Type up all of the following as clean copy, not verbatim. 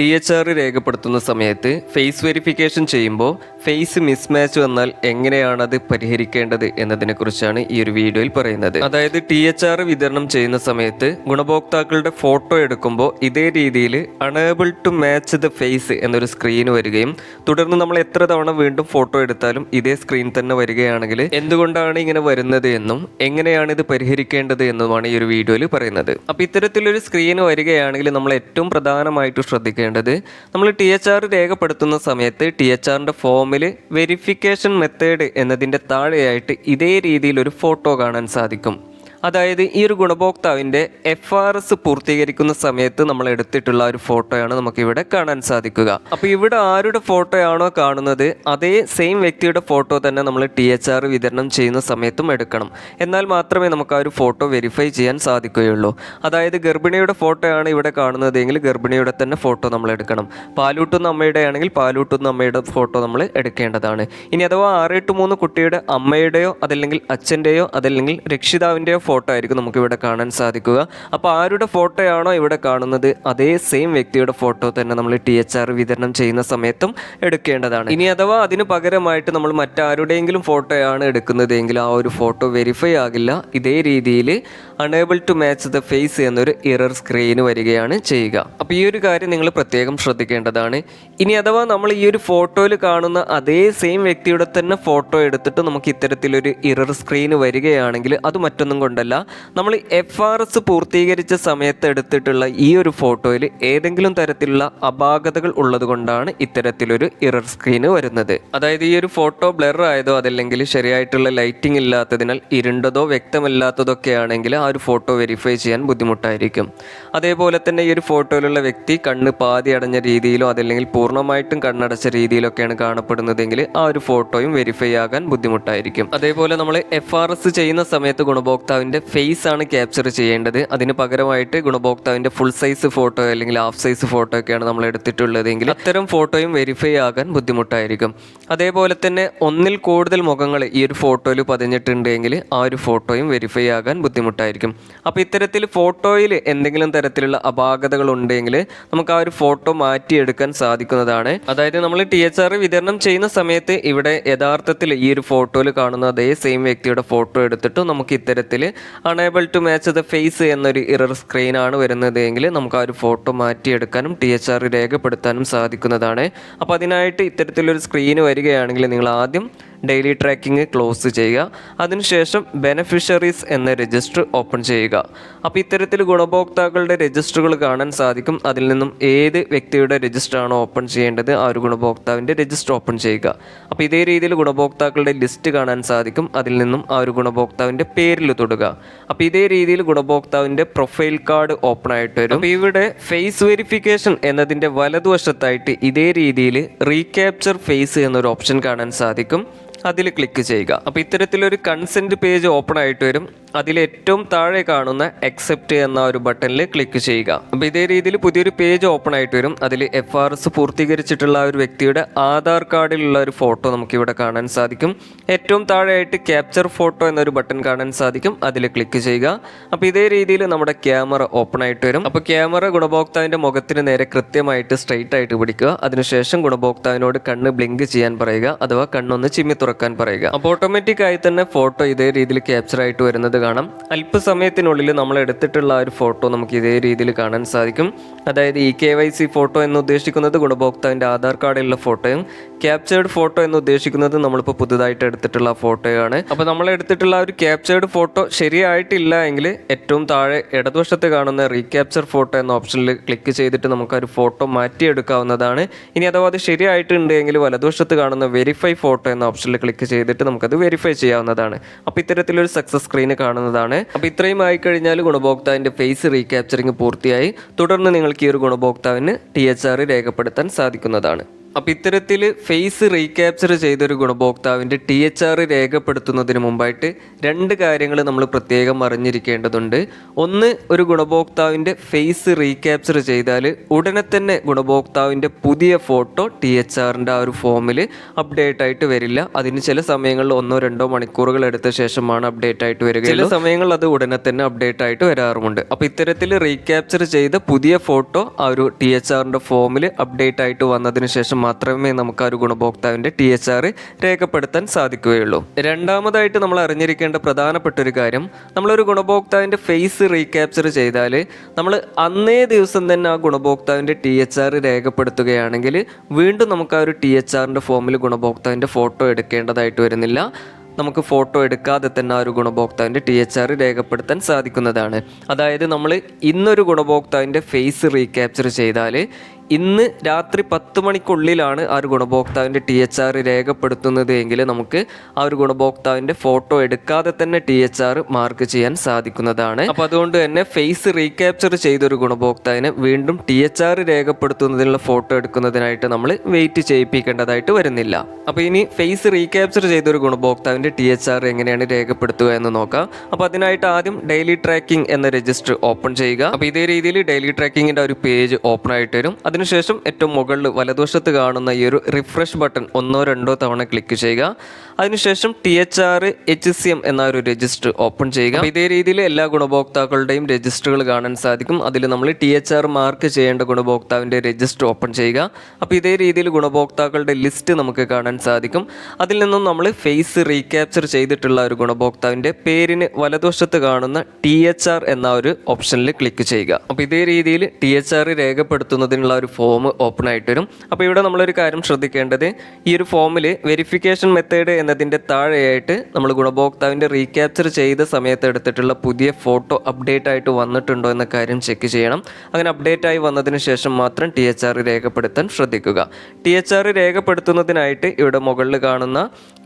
THR രേഖപ്പെടുത്തുന്ന സമയത്ത് face verification ചെയ്യുമ്പോൾ ഫേസ് മിസ്മാച്ച് വന്നാൽ എങ്ങനെയാണ് അത് പരിഹരിക്കേണ്ടത് എന്നതിനെക്കുറിച്ചാണ് ഈ ഒരു വീഡിയോയിൽ പറയുന്നത്. അതായത് THR വിതരണം ചെയ്യുന്ന സമയത്ത് ഗുണഭോക്താക്കളുടെ ഫോട്ടോ എടുക്കുമ്പോൾ ഇതേ രീതിയിൽ unable to match the face എന്നൊരു സ്ക്രീൻ വരികയും തുടർന്ന് നമ്മൾ എത്ര തവണ വീണ്ടും ഫോട്ടോ എടുത്താലും ഇതേ സ്ക്രീൻ തന്നെ വരികയാണെങ്കിൽ എന്തുകൊണ്ടാണ് ഇങ്ങനെ വരുന്നത് എന്നും എങ്ങനെയാണ് ഇത് പരിഹരിക്കേണ്ടത് എന്നുമാണ് ഈ ഒരു വീഡിയോയിൽ പറയുന്നത്. അപ്പോൾ ഇത്തരത്തിലൊരു സ്ക്രീൻ വരികയാണെങ്കിൽ നമ്മൾ ഏറ്റവും പ്രധാനമായിട്ട് ശ്രദ്ധിക്കേണ്ടത് നമ്മൾ THR രേഖപ്പെടുത്തുന്ന സമയത്ത് THRന്റെ ഫോമിൽ വെരിഫിക്കേഷൻ മെത്തേഡ് എന്നതിൻ്റെ താഴെയായിട്ട് ഇതേ രീതിയിൽ ഒരു ഫോട്ടോ കാണാൻ സാധിക്കും. അതായത് ഈ ഒരു ഗുണഭോക്താവിൻ്റെ FRS പൂർത്തീകരിക്കുന്ന സമയത്ത് നമ്മൾ എടുത്തിട്ടുള്ള ഒരു ഫോട്ടോയാണ് നമുക്കിവിടെ കാണാൻ സാധിക്കുക. അപ്പോൾ ഇവിടെ ആരുടെ ഫോട്ടോയാണോ കാണുന്നത് അതേ സെയിം വ്യക്തിയുടെ ഫോട്ടോ തന്നെ നമ്മൾ THR വിതരണം ചെയ്യുന്ന സമയത്തും എടുക്കണം. എന്നാൽ മാത്രമേ നമുക്ക് ആ ഒരു ഫോട്ടോ വെരിഫൈ ചെയ്യാൻ സാധിക്കുകയുള്ളൂ. അതായത് ഗർഭിണിയുടെ ഫോട്ടോയാണ് ഇവിടെ കാണുന്നതെങ്കിൽ ഗർഭിണിയുടെ തന്നെ ഫോട്ടോ നമ്മൾ എടുക്കണം. പാലൂട്ടുന്ന അമ്മയുടെ ആണെങ്കിൽ പാലൂട്ടുന്ന അമ്മയുടെ ഫോട്ടോ നമ്മൾ എടുക്കേണ്ടതാണ്. ഇനി അഥവാ 6-3 കുട്ടിയുടെ അമ്മയുടെയോ അതല്ലെങ്കിൽ അച്ഛൻ്റെയോ അതല്ലെങ്കിൽ രക്ഷിതാവിൻ്റെയോ ഫോട്ടോ ആയിരിക്കും നമുക്കിവിടെ കാണാൻ സാധിക്കുക. അപ്പോൾ ആരുടെ ഫോട്ടോയാണോ ഇവിടെ കാണുന്നത് അതേ സെയിം വ്യക്തിയുടെ ഫോട്ടോ തന്നെ നമ്മൾ THR വിതരണം ചെയ്യുന്ന സമയത്തും എടുക്കേണ്ടതാണ്. ഇനി അഥവാ അതിന് പകരമായിട്ട് നമ്മൾ മറ്റാരുടെയെങ്കിലും ഫോട്ടോയാണ് എടുക്കുന്നതെങ്കിൽ ആ ഒരു ഫോട്ടോ വെരിഫൈ ആകില്ല. ഇതേ രീതിയിൽ unable to match the face എന്നൊരു എറർ സ്ക്രീൻ വരികയാണ് ചെയ്യുക. അപ്പോൾ ഈ ഒരു കാര്യം നിങ്ങൾ പ്രത്യേകം ശ്രദ്ധിക്കേണ്ടതാണ്. ഇനി അഥവാ നമ്മൾ ഈ ഒരു ഫോട്ടോയിൽ കാണുന്ന അതേ സെയിം വ്യക്തിയുടെ തന്നെ ഫോട്ടോ എടുത്തിട്ട് നമുക്ക് ഇത്തരത്തിലൊരു എറർ സ്ക്രീൻ വരികയാണെങ്കിൽ അത് മറ്റൊന്നും കൊണ്ടല്ല, നമ്മൾ FRS പൂർത്തീകരിച്ച സമയത്ത് എടുത്തിട്ടുള്ള ഈ ഒരു ഫോട്ടോയിൽ ഏതെങ്കിലും തരത്തിലുള്ള അപാകതകൾ ഉള്ളത് കൊണ്ടാണ് ഇത്തരത്തിലൊരു എറർ സ്ക്രീൻ വരുന്നത്. അതായത് ഈ ഒരു ഫോട്ടോ ബ്ലർ ആയതോ അതല്ലെങ്കിൽ ശരിയായിട്ടുള്ള ലൈറ്റിംഗ് ഇല്ലാത്തതിനാൽ ഇരുണ്ടതോ വ്യക്തമല്ലാത്തതൊക്കെ ആണെങ്കിൽ ആ ഒരു ഫോട്ടോ വെരിഫൈ ചെയ്യാൻ ബുദ്ധിമുട്ടായിരിക്കും. അതേപോലെ തന്നെ ഈ ഒരു ഫോട്ടോയിലുള്ള വ്യക്തി കണ്ണ് പാതി അടഞ്ഞ രീതിയിലോ അതല്ലെങ്കിൽ പൂർണ്ണമായിട്ടും കണ്ണടച്ച രീതിയിലൊക്കെയാണ് കാണപ്പെടുന്നതെങ്കിൽ ആ ഒരു ഫോട്ടോയും വെരിഫൈ ആകാൻ ബുദ്ധിമുട്ടായിരിക്കും. അതേപോലെ നമ്മൾ FRS ചെയ്യുന്ന സമയത്ത് ഗുണഭോക്താവിൻ്റെ ഫേസ് ആണ് ക്യാപ്ചർ ചെയ്യേണ്ടത്. അതിന് പകരമായിട്ട് ഗുണഭോക്താവിൻ്റെ ഫുൾ സൈസ് ഫോട്ടോ അല്ലെങ്കിൽ ഹാഫ് സൈസ് ഫോട്ടോ ഒക്കെയാണ് നമ്മൾ എടുത്തിട്ടുള്ളതെങ്കിൽ അത്തരം ഫോട്ടോയും വെരിഫൈ ആകാൻ ബുദ്ധിമുട്ടായിരിക്കും. അതേപോലെ തന്നെ ഒന്നിൽ കൂടുതൽ മുഖങ്ങൾ ഈ ഒരു ഫോട്ടോയിൽ പതിഞ്ഞിട്ടുണ്ടെങ്കിൽ ആ ഒരു ഫോട്ടോയും വെരിഫൈ ആകാൻ ബുദ്ധിമുട്ടായിരിക്കും. അപ്പോൾ ഇത്തരത്തിൽ ഫോട്ടോയിൽ എന്തെങ്കിലും തരത്തിലുള്ള അപാകതകൾ ഉണ്ടെങ്കിൽ നമുക്ക് ആ ഒരു ഫോട്ടോ മാറ്റിയെടുക്കാൻ സാധിക്കുന്നതാണ്. അതായത് നമ്മൾ THR വിതരണം ചെയ്യുന്ന സമയത്ത് ഇവിടെ യഥാർത്ഥത്തിൽ ഈ ഒരു ഫോട്ടോയിൽ കാണുന്ന അതേ സെയിം വ്യക്തിയുടെ ഫോട്ടോ എടുത്തിട്ട് നമുക്ക് ഇത്തരത്തിൽ unable to match the face എന്നൊരു എറർ സ്ക്രീനാണ് വരുന്നതെങ്കിൽ നമുക്ക് ആ ഒരു ഫോട്ടോ മാറ്റിയെടുക്കാനും THR രേഖപ്പെടുത്താനും സാധിക്കുന്നതാണ്. അപ്പോൾ അതിനായിട്ട് ഇത്തരത്തിലൊരു സ്ക്രീന് വരികയാണെങ്കിൽ നിങ്ങൾ ആദ്യം ഡെയിലി ട്രാക്കിംഗ് ക്ലോസ് ചെയ്യുക. അതിനുശേഷം ബെനഫിഷ്യറീസ് എന്ന രജിസ്റ്റർ ഓപ്പൺ ചെയ്യുക. അപ്പോൾ ഇത്തരത്തിൽ ഗുണഭോക്താക്കളുടെ രജിസ്റ്ററുകൾ കാണാൻ സാധിക്കും. അതിൽ നിന്നും ഏത് വ്യക്തിയുടെ രജിസ്റ്ററാണോ ഓപ്പൺ ചെയ്യേണ്ടത് ആ ഒരു ഗുണഭോക്താവിൻ്റെ രജിസ്റ്റർ ഓപ്പൺ ചെയ്യുക. അപ്പോൾ ഇതേ രീതിയിൽ ഗുണഭോക്താക്കളുടെ ലിസ്റ്റ് കാണാൻ സാധിക്കും. അതിൽ നിന്നും ആ ഒരു ഗുണഭോക്താവിൻ്റെ പേരിൽ തൊടുക. അപ്പോൾ ഇതേ രീതിയിൽ ഗുണഭോക്താവിൻ്റെ പ്രൊഫൈൽ കാർഡ് ഓപ്പൺ ആയിട്ട് വരും. അപ്പോൾ ഇവിടെ ഫേസ് വെരിഫിക്കേഷൻ എന്നതിൻ്റെ വലതുവശത്തായിട്ട് ഇതേ രീതിയിൽ റീക്യാപ്ചർ ഫേസ് എന്നൊരു ഓപ്ഷൻ കാണാൻ സാധിക്കും. അതിൽ ക്ലിക്ക് ചെയ്യുക. അപ്പോൾ ഇത്തരത്തിലൊരു കൺസെൻറ്റ് പേജ് ഓപ്പൺ ആയിട്ട് വരും. അതിൽ ഏറ്റവും താഴെ കാണുന്ന അക്സെപ്റ്റ് എന്ന ഒരു ബട്ടണിൽ ക്ലിക്ക് ചെയ്യുക. അപ്പോൾ ഇതേ രീതിയിൽ പുതിയൊരു പേജ് ഓപ്പൺ ആയിട്ട് വരും. അതിൽ FRS പൂർത്തീകരിച്ചിട്ടുള്ള ഒരു വ്യക്തിയുടെ ആധാർ കാർഡിലുള്ള ഒരു ഫോട്ടോ നമുക്കിവിടെ കാണാൻ സാധിക്കും. ഏറ്റവും താഴെയായിട്ട് ക്യാപ്ചർ ഫോട്ടോ എന്നൊരു ബട്ടൺ കാണാൻ സാധിക്കും. അതിൽ ക്ലിക്ക് ചെയ്യുക. അപ്പോൾ ഇതേ രീതിയിൽ നമ്മുടെ ക്യാമറ ഓപ്പൺ ആയിട്ട് വരും. അപ്പോൾ ക്യാമറ ഗുണഭോക്താവിൻ്റെ മുഖത്തിന് നേരെ കൃത്യമായിട്ട് സ്ട്രെയിറ്റ് ആയിട്ട് പിടിക്കുക. അതിനുശേഷം ഗുണഭോക്താവിനോട് കണ്ണ് ബ്ലിങ്ക് ചെയ്യാൻ പറയുക, അഥവാ കണ്ണൊന്ന് ചിമ്മി തുറക്കാൻ പറയുക. അപ്പോൾ ഓട്ടോമാറ്റിക് ആയി തന്നെ ഫോട്ടോ ഇതേ രീതിയിൽ ക്യാപ്ചർ ആയിട്ട് വരുന്നത് കാണാം. അല്പസമയത്തിനുള്ളിൽ നമ്മൾ എടുത്തിട്ടുള്ള ആ ഒരു ഫോട്ടോ നമുക്ക് ഇതേ രീതിയിൽ കാണാൻ സാധിക്കും. അതായത് KYC ഫോട്ടോ എന്ന് ഉദ്ദേശിക്കുന്നത് ഗുണഭോക്താവിൻ്റെ ആധാർ കാർഡിലുള്ള ഫോട്ടോയും ക്യാപ്ചേർഡ് ഫോട്ടോ എന്ന് ഉദ്ദേശിക്കുന്നത് നമ്മളിപ്പോൾ പുതുതായിട്ട് എടുത്തിട്ടുള്ള ഫോട്ടോയാണ്. അപ്പോൾ നമ്മൾ എടുത്തിട്ടുള്ള ആ ഒരു ക്യാപ്ചേർഡ് ഫോട്ടോ ശരിയായിട്ടില്ല എങ്കിൽ ഏറ്റവും താഴെ ഇടതുവശത്ത് കാണുന്ന റീക്യാപ്ചർ ഫോട്ടോ എന്ന ഓപ്ഷനിൽ ക്ലിക്ക് ചെയ്തിട്ട് നമുക്ക് ആ ഒരു ഫോട്ടോ മാറ്റിയെടുക്കാവുന്നതാണ്. ഇനി അഥവാ അത് ശരിയായിട്ടുണ്ട് എങ്കിൽ വലതുവശത്ത് കാണുന്ന വെരിഫൈ ഫോട്ടോ എന്ന ഓപ്ഷനിൽ ക്ലിക്ക് ചെയ്തിട്ട് നമുക്കത് വെരിഫൈ ചെയ്യാവുന്നതാണ്. അപ്പോൾ ഇത്തരത്തിലൊരു സക്സസ് സ്ക്രീന് കാണുന്നതാണ്. അപ്പോൾ ഇത്രയും ആയിക്കഴിഞ്ഞാൽ ഗുണഭോക്താവിൻ്റെ ഫേസ് റീക്യാപ്ചറിങ് പൂർത്തിയായി. തുടർന്ന് നിങ്ങൾക്ക് ഈ ഒരു ഗുണഭോക്താവിന് THR രേഖപ്പെടുത്താൻ സാധിക്കുന്നതാണ്. അപ്പോൾ ഇത്തരത്തിൽ ഫേസ് റീക്യാപ്ചർ ചെയ്തൊരു ഗുണഭോക്താവിൻ്റെ THR രേഖപ്പെടുത്തുന്നതിന് മുമ്പായിട്ട് രണ്ട് കാര്യങ്ങൾ നമ്മൾ പ്രത്യേകം അറിഞ്ഞിരിക്കേണ്ടതുണ്ട്. ഒന്ന്, ഒരു ഗുണഭോക്താവിൻ്റെ ഫേസ് റീക്യാപ്ചർ ചെയ്താൽ ഉടനെ തന്നെ ഗുണഭോക്താവിൻ്റെ പുതിയ ഫോട്ടോ THRൻ്റെ ആ ഒരു ഫോമിൽ അപ്ഡേറ്റ് ആയിട്ട് വരില്ല. അതിന് ചില സമയങ്ങളിൽ 1-2 മണിക്കൂറുകൾ എടുത്ത ശേഷമാണ് അപ്ഡേറ്റ് ആയിട്ട് വരിക. ചില സമയങ്ങളിൽ അത് ഉടനെ തന്നെ അപ്ഡേറ്റ് ആയിട്ട് വരാറുമുണ്ട്. അപ്പോൾ ഇത്തരത്തിൽ റീക്യാപ്ചർ ചെയ്ത പുതിയ ഫോട്ടോ ആ ഒരു THRൻ്റെ ഫോമിൽ അപ്ഡേറ്റ് ആയിട്ട് വന്നതിന് ശേഷം മാത്രമേ നമുക്ക് ആ ഒരു ഗുണഭോക്താവിൻ്റെ THR രേഖപ്പെടുത്താൻ സാധിക്കുകയുള്ളൂ. രണ്ടാമതായിട്ട് നമ്മൾ അറിഞ്ഞിരിക്കേണ്ട പ്രധാനപ്പെട്ട ഒരു കാര്യം, നമ്മളൊരു ഗുണഭോക്താവിൻ്റെ ഫേസ് റീക്യാപ്ചർ ചെയ്താൽ നമ്മൾ അന്നേ ദിവസം തന്നെ ആ ഗുണഭോക്താവിൻ്റെ THR രേഖപ്പെടുത്തുകയാണെങ്കിൽ വീണ്ടും നമുക്ക് ആ ഒരു THRൻ്റെ ഫോമിൽ ഗുണഭോക്താവിൻ്റെ ഫോട്ടോ എടുക്കേണ്ടതായിട്ട് വരുന്നില്ല. നമുക്ക് ഫോട്ടോ എടുക്കാതെ തന്നെ ആ ഒരു ഗുണഭോക്താവിൻ്റെ THR രേഖപ്പെടുത്താൻ സാധിക്കുന്നതാണ്. അതായത് നമ്മൾ ഇന്നൊരു ഗുണഭോക്താവിൻ്റെ ഫേസ് റീക്യാപ്ചർ ചെയ്താൽ ഇന്ന് രാത്രി 10 മണിക്കുള്ളിലാണ് ആ ഒരു ഗുണഭോക്താവിൻ്റെ THR രേഖപ്പെടുത്തുന്നത് എങ്കിൽ നമുക്ക് ആ ഒരു ഗുണഭോക്താവിൻ്റെ ഫോട്ടോ എടുക്കാതെ തന്നെ THR മാർക്ക് ചെയ്യാൻ സാധിക്കുന്നതാണ്. അപ്പോൾ അതുകൊണ്ട് തന്നെ ഫേസ് റീക്യാപ്ചർ ചെയ്തൊരു ഗുണഭോക്താവിനെ വീണ്ടും THR രേഖപ്പെടുത്തുന്നതിനുള്ള ഫോട്ടോ എടുക്കുന്നതിനായിട്ട് നമ്മൾ വെയിറ്റ് ചെയ്യിപ്പിക്കേണ്ടതായിട്ട് വരുന്നില്ല. അപ്പോൾ ഇനി ഫേസ് റീക്യാപ്ചർ ചെയ്തൊരു ഗുണഭോക്താവിൻ്റെ THR എങ്ങനെയാണ് രേഖപ്പെടുത്തുക എന്ന് നോക്കാം. അപ്പോൾ അതിനായിട്ട് ആദ്യം ഡെയിലി ട്രാക്കിംഗ് എന്ന രജിസ്റ്റർ ഓപ്പൺ ചെയ്യുക. അപ്പോൾ ഇതേ രീതിയിൽ ഡെയിലി ട്രാക്കിങ്ങിൻ്റെ ഒരു പേജ് ഓപ്പൺ ആയിട്ട് വരും. അതിനുശേഷം ഏറ്റവും മുകളിൽ വലതുവശത്ത് കാണുന്ന ഈ ഒരു റിഫ്രഷ് ബട്ടൺ 1-2 തവണ ക്ലിക്ക് ചെയ്യുക. അതിനുശേഷം THR HCM എന്ന ഒരു രജിസ്റ്റർ ഓപ്പൺ ചെയ്യുക. ഇതേ രീതിയിൽ എല്ലാ ഗുണഭോക്താക്കളുടെയും രജിസ്റ്ററുകൾ കാണാൻ സാധിക്കും. അതിൽ നമ്മൾ THR മാർക്ക് ചെയ്യേണ്ട ഗുണഭോക്താവിൻ്റെ രജിസ്റ്റർ ഓപ്പൺ ചെയ്യുക. അപ്പോൾ ഇതേ രീതിയിൽ ഗുണഭോക്താക്കളുടെ ലിസ്റ്റ് നമുക്ക് കാണാൻ സാധിക്കും. അതിൽ നിന്നും നമ്മൾ ഫേസ് റീക്യാപ്ചർ ചെയ്തിട്ടുള്ള ഒരു ഗുണഭോക്താവിൻ്റെ പേരിന് വലതുവശത്ത് കാണുന്ന THR എന്ന ഒരു ഓപ്ഷനിൽ ക്ലിക്ക് ചെയ്യുക. അപ്പോൾ ഇതേ രീതിയിൽ THR രേഖപ്പെടുത്തുന്നതിനുള്ള ഒരു ഫോം ഓപ്പൺ ആയിട്ട് വരും. അപ്പോൾ ഇവിടെ നമ്മളൊരു കാര്യം ശ്രദ്ധിക്കേണ്ടത്, ഈ ഒരു ഫോമിൽ വെരിഫിക്കേഷൻ മെത്തേഡ് എന്നതിൻ്റെ താഴെയായിട്ട് നമ്മൾ ഗുണഭോക്താവിൻ്റെ റീക്യാപ്ചർ ചെയ്ത സമയത്ത് എടുത്തിട്ടുള്ള പുതിയ ഫോട്ടോ അപ്ഡേറ്റ് ആയിട്ട് വന്നിട്ടുണ്ടോ എന്ന കാര്യം ചെക്ക് ചെയ്യണം. അങ്ങനെ അപ്ഡേറ്റ് ആയി വന്നതിന് ശേഷം മാത്രം THR രേഖപ്പെടുത്താൻ ശ്രദ്ധിക്കുക. THR രേഖപ്പെടുത്തുന്നതിനായിട്ട് ഇവിടെ മുകളിൽ കാണുന്ന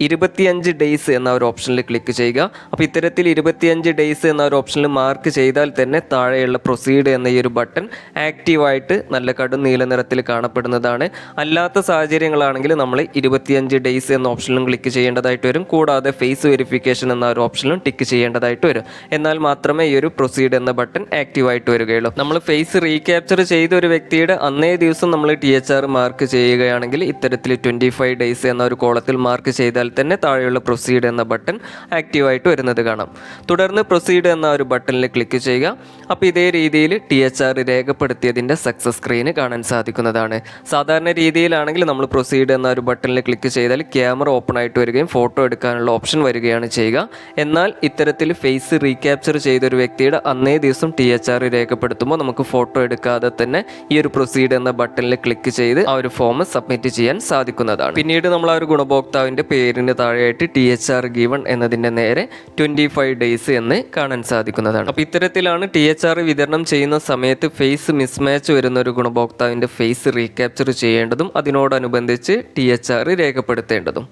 25 ഡേയ്സ് എന്ന ഒരു ഓപ്ഷനിൽ ക്ലിക്ക് ചെയ്യുക. അപ്പോൾ ഇത്തരത്തിൽ 25 ഡേയ്സ് എന്ന ഒരു ഓപ്ഷനിൽ മാർക്ക് ചെയ്താൽ തന്നെ താഴെയുള്ള പ്രൊസീഡ് എന്ന ഈ ഒരു ബട്ടൺ ആക്റ്റീവായിട്ട് നല്ല കടും നീല നിറത്തിൽ കാണപ്പെടുന്നതാണ്. അല്ലാത്ത സാഹചര്യങ്ങളാണെങ്കിൽ നമ്മൾ 25 ഡേയ്സ് എന്ന ഓപ്ഷനിലും ക്ലിക്ക് ചെയ്യേണ്ടതായിട്ട് വരും. കൂടാതെ ഫേസ് വെരിഫിക്കേഷൻ എന്ന ഒരു ഓപ്ഷനിലും ടിക്ക് ചെയ്യേണ്ടതായിട്ട് വരും. എന്നാൽ മാത്രമേ ഈ ഒരു പ്രൊസീഡ് എന്ന ബട്ടൺ ആക്റ്റീവായിട്ട് വരികയുള്ളൂ. നമ്മൾ ഫേസ് റീക്യാപ്ചർ ചെയ്ത ഒരു വ്യക്തിയുടെ അന്നേ ദിവസം നമ്മൾ THR മാർക്ക് ചെയ്യുകയാണെങ്കിൽ ഇത്തരത്തിൽ 25 ഡേയ്സ് എന്ന ഒരു കോളത്തിൽ മാർക്ക് ചെയ്താൽ തന്നെ താഴെയുള്ള പ്രൊസീഡ് എന്ന ബട്ടൺ ആക്റ്റീവായിട്ട് വരുന്നത് കാണാം. തുടർന്ന് പ്രൊസീഡ് എന്ന ഒരു ബട്ടണിൽ ക്ലിക്ക് ചെയ്യുക. അപ്പോൾ ഇതേ രീതിയിൽ THR രേഖപ്പെടുത്തിയതിൻ്റെ സക്സസ് സ്ക്രീന് കാണാൻ സാധിക്കുന്നതാണ്. സാധാരണ രീതിയിലാണെങ്കിൽ നമ്മൾ പ്രൊസീഡ് എന്ന ഒരു ബട്ടണിൽ ക്ലിക്ക് ചെയ്താൽ ക്യാമറ ഓപ്പൺ ആയിട്ട് വരികയും ഫോട്ടോ എടുക്കാനുള്ള ഓപ്ഷൻ വരികയാണ് ചെയ്യുക. എന്നാൽ ഇത്തരത്തിൽ ഫേസ് റീക്യാപ്ചർ ചെയ്തൊരു വ്യക്തിയുടെ അന്നേ ദിവസം THR രേഖപ്പെടുത്തുമ്പോൾ നമുക്ക് ഫോട്ടോ എടുക്കാതെ തന്നെ ഈ ഒരു പ്രൊസീഡ് എന്ന ബട്ടണിൽ ക്ലിക്ക് ചെയ്ത് ആ ഒരു ഫോം സബ്മിറ്റ് ചെയ്യാൻ സാധിക്കുന്നതാണ്. പിന്നീട് നമ്മൾ ആ ഒരു ഗുണഭോക്താവിൻ്റെ പേരിന് താഴെയായിട്ട് THR ഗിവൺ എന്നതിൻ്റെ നേരെ 25 ഡേയ്സ് എന്ന് കാണാൻ സാധിക്കുന്നതാണ്. അപ്പോൾ ഇത്തരത്തിലാണ് THR വിതരണം ചെയ്യുന്ന സമയത്ത് ഫേസ് മിസ്മാച്ച് വരുന്ന ഒരു ഗുണഭോക്താവിൻ്റെ ഫേസ് റീക്യാപ്ചർ ചെയ്യേണ്ടതും അതിനോടനുബന്ധിച്ച് THR രേഖപ്പെടുത്തേണ്ടതും.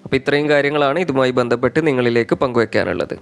അപ്പോൾ ഇത്രയും കാര്യങ്ങളാണ് ഇതുമായി ബന്ധപ്പെട്ട് നിങ്ങളിലേക്ക് പങ്കുവയ്ക്കാനുള്ളത്.